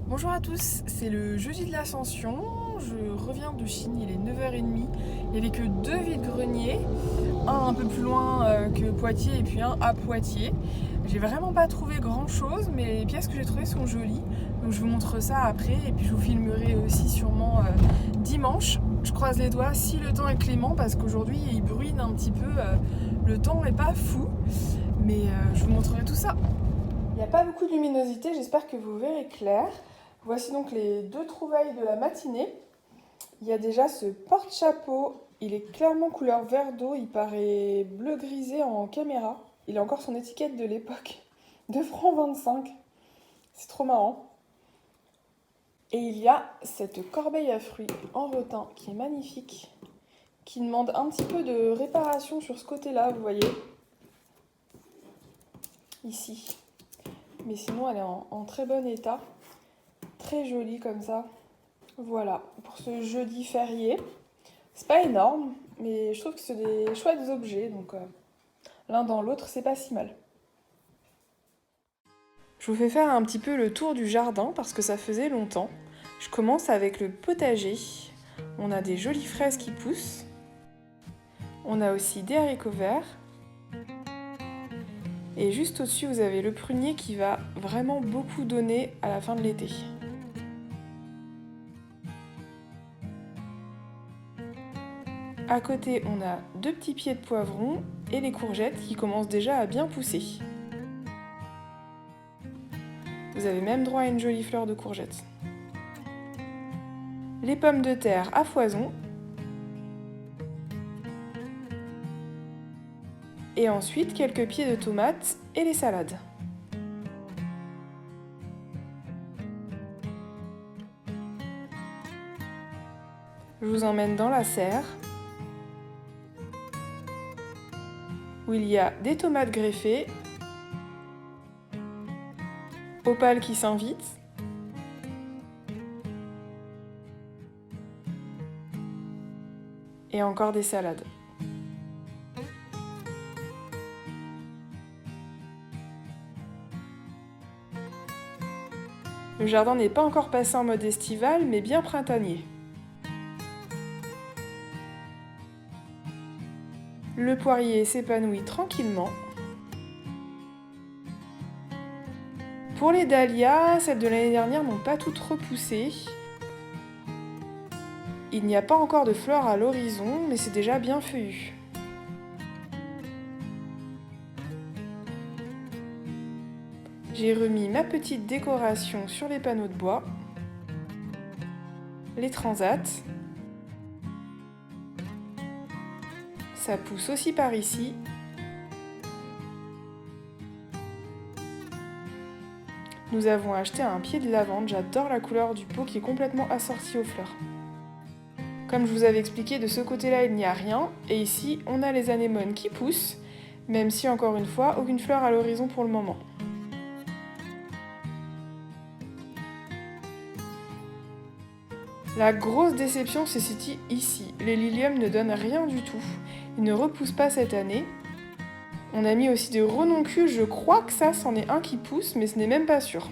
Bonjour à tous, c'est le jeudi de l'Ascension, je reviens de Chine, il est 9h30, il n'y avait que deux vides-greniers, un peu plus loin que Poitiers et puis un à Poitiers. J'ai vraiment pas trouvé grand chose, mais les pièces que j'ai trouvées sont jolies, donc je vous montre ça après et puis je vous filmerai aussi sûrement dimanche. Je croise les doigts si le temps est clément parce qu'aujourd'hui il bruine un petit peu, le temps est pas fou, mais je vous montrerai tout ça. Il n'y a pas beaucoup de luminosité, j'espère que vous verrez clair. Voici donc les deux trouvailles de la matinée. Il y a déjà ce porte-chapeau. Il est clairement couleur vert d'eau, il paraît bleu grisé en caméra. Il a encore son étiquette de l'époque. 2,25 francs. C'est trop marrant. Et il y a cette corbeille à fruits en rotin qui est magnifique, qui demande un petit peu de réparation sur ce côté-là, vous voyez, ici. Mais sinon, elle est en très bon état. Très jolie comme ça. Voilà, pour ce jeudi férié. C'est pas énorme, mais je trouve que c'est des chouettes objets, donc l'un dans l'autre, c'est pas si mal. Je vous fais faire un petit peu le tour du jardin parce que ça faisait longtemps. Je commence avec le potager. On a des jolies fraises qui poussent. On a aussi des haricots verts. Et juste au-dessus, vous avez le prunier qui va vraiment beaucoup donner à la fin de l'été. À côté, on a deux petits pieds de poivrons et les courgettes qui commencent déjà à bien pousser. Vous avez même droit à une jolie fleur de courgette. Les pommes de terre à foison. Et ensuite, quelques pieds de tomates et les salades. Je vous emmène dans la serre, où il y a des tomates greffées, opales qui s'invitent, et encore des salades. Le jardin n'est pas encore passé en mode estival, mais bien printanier. Le poirier s'épanouit tranquillement. Pour les dahlias, celles de l'année dernière n'ont pas toutes repoussé. Il n'y a pas encore de fleurs à l'horizon, mais c'est déjà bien feuillu. J'ai remis ma petite décoration sur les panneaux de bois, les transats. Ça pousse aussi par ici. Nous avons acheté un pied de lavande, j'adore la couleur du pot qui est complètement assorti aux fleurs. Comme je vous avais expliqué, de ce côté-là il n'y a rien, et ici on a les anémones qui poussent, même si encore une fois, aucune fleur à l'horizon pour le moment. La grosse déception se situe ici, les liliums ne donnent rien du tout, ils ne repoussent pas cette année. On a mis aussi des renoncule, je crois que ça c'en est un qui pousse, mais ce n'est même pas sûr.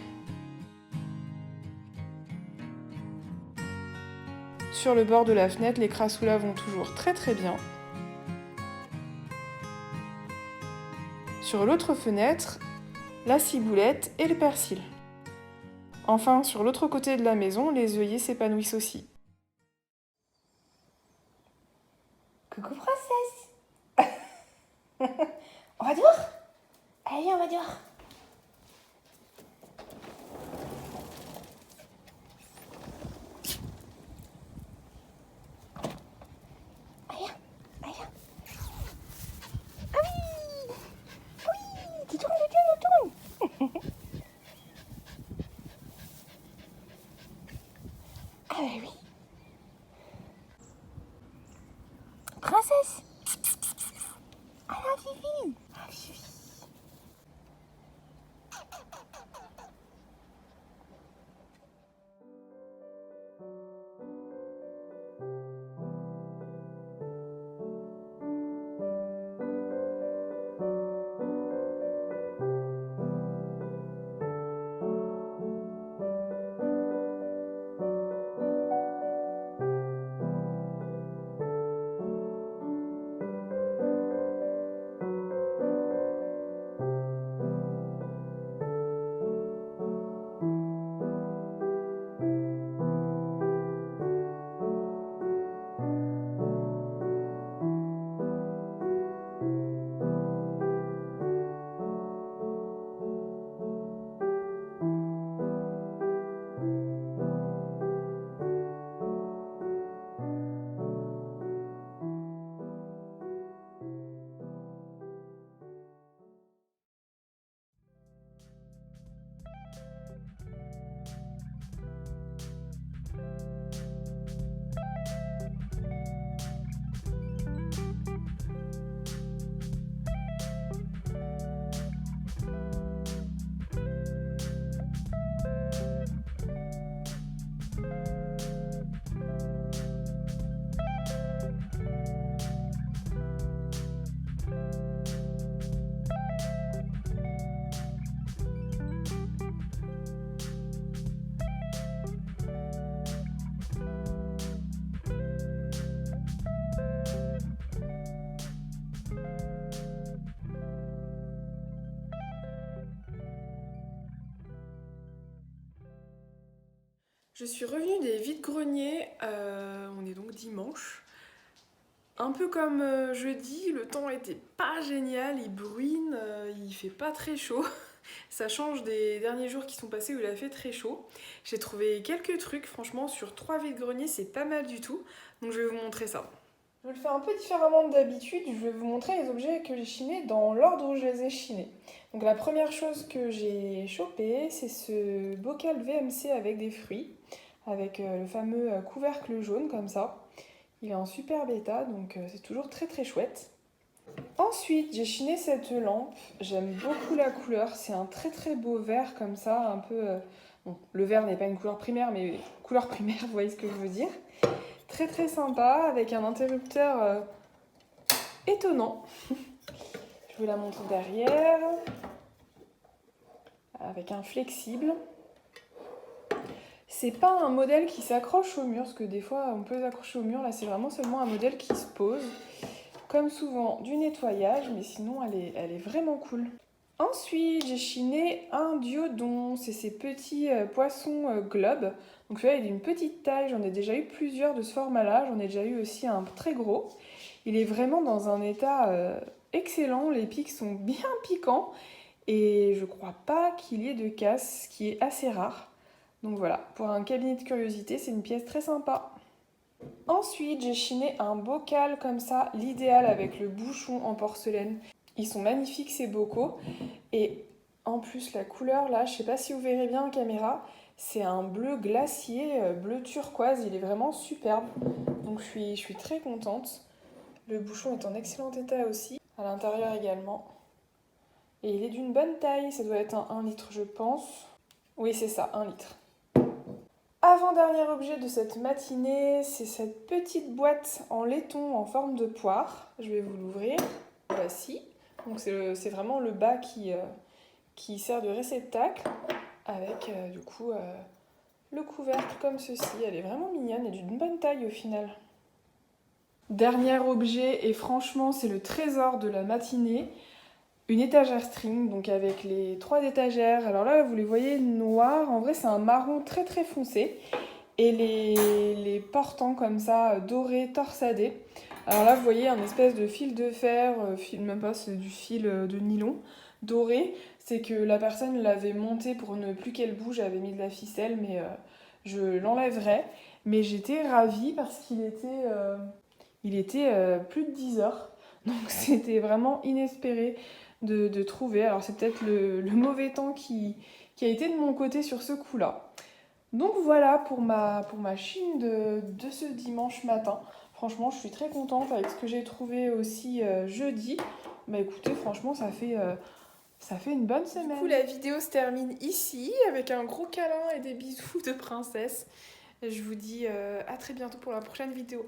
Sur le bord de la fenêtre, les crassoulas vont toujours très très bien. Sur l'autre fenêtre, la ciboulette et le persil. Enfin, sur l'autre côté de la maison, les œillets s'épanouissent aussi. Coucou princesse. On va dehors. Allez, on va dehors. Allez, allez. Ah oui. Oui, tu tournes, tu tournes, tu tournes. Ah bah oui. Princesse. Ah la Fifi. Ah Fifi. Je suis revenue des vides-greniers, on est donc dimanche. Un peu comme jeudi, le temps était pas génial, il bruine, il fait pas très chaud. Ça change des derniers jours qui sont passés où il a fait très chaud. J'ai trouvé quelques trucs, franchement, sur 3 vides-greniers, c'est pas mal du tout. Donc je vais vous montrer ça. Je vais le faire un peu différemment d'habitude, je vais vous montrer les objets que j'ai chinés dans l'ordre où je les ai chinés. Donc la première chose que j'ai chopée, c'est ce bocal VMC avec des fruits, avec le fameux couvercle jaune comme ça. Il est en super bêta, donc c'est toujours très très chouette. Ensuite, j'ai chiné cette lampe. J'aime beaucoup la couleur. C'est un très très beau vert comme ça, un peu... Bon, le vert n'est pas une couleur primaire, mais couleur primaire, vous voyez ce que je veux dire. Très très sympa, avec un interrupteur étonnant. Je vous la montre derrière. Avec un flexible. C'est pas un modèle qui s'accroche au mur, parce que des fois on peut s'accrocher au mur. Là, c'est vraiment seulement un modèle qui se pose. Comme souvent, du nettoyage, mais sinon elle est vraiment cool. Ensuite, j'ai chiné un diodon. C'est ces petits poissons globes. Donc celui-là, il est d'une petite taille. J'en ai déjà eu plusieurs de ce format-là. J'en ai déjà eu aussi un très gros. Il est vraiment dans un état excellent. Les pics sont bien piquants. Et je crois pas qu'il y ait de casse, ce qui est assez rare. Donc voilà, pour un cabinet de curiosité, c'est une pièce très sympa. Ensuite, j'ai chiné un bocal comme ça, l'idéal avec le bouchon en porcelaine. Ils sont magnifiques ces bocaux. Et en plus, la couleur là, je sais pas si vous verrez bien en caméra, c'est un bleu glacier, bleu turquoise. Il est vraiment superbe. Donc je suis très contente. Le bouchon est en excellent état aussi, à l'intérieur également. Et il est d'une bonne taille, ça doit être un 1 litre je pense. Oui, c'est ça, 1 litre. Avant-dernier objet de cette matinée, c'est cette petite boîte en laiton en forme de poire. Je vais vous l'ouvrir. Voici. Donc c'est vraiment le bas qui sert de réceptacle avec du coup le couvercle comme ceci. Elle est vraiment mignonne et d'une bonne taille au final. Dernier objet, et franchement c'est le trésor de la matinée. Une étagère string, donc avec les 3 étagères. Alors là, vous les voyez noires. En vrai, c'est un marron très très foncé. Et les portants comme ça, dorés, torsadés. Alors là, vous voyez un espèce de fil de fer, même pas, c'est du fil de nylon doré. C'est que la personne l'avait monté pour ne plus qu'elle bouge, avait mis de la ficelle, mais je l'enlèverai. Mais j'étais ravie parce qu'il était plus de 10 heures. Donc c'était vraiment inespéré de trouver. Alors c'est peut-être le mauvais temps qui a été de mon côté sur ce coup-là. Donc voilà pour ma chine de ce dimanche matin. Franchement, je suis très contente avec ce que j'ai trouvé aussi jeudi. Bah écoutez, franchement, ça fait une bonne semaine. Du coup, la vidéo se termine ici avec un gros câlin et des bisous de princesse. Je vous dis à très bientôt pour la prochaine vidéo.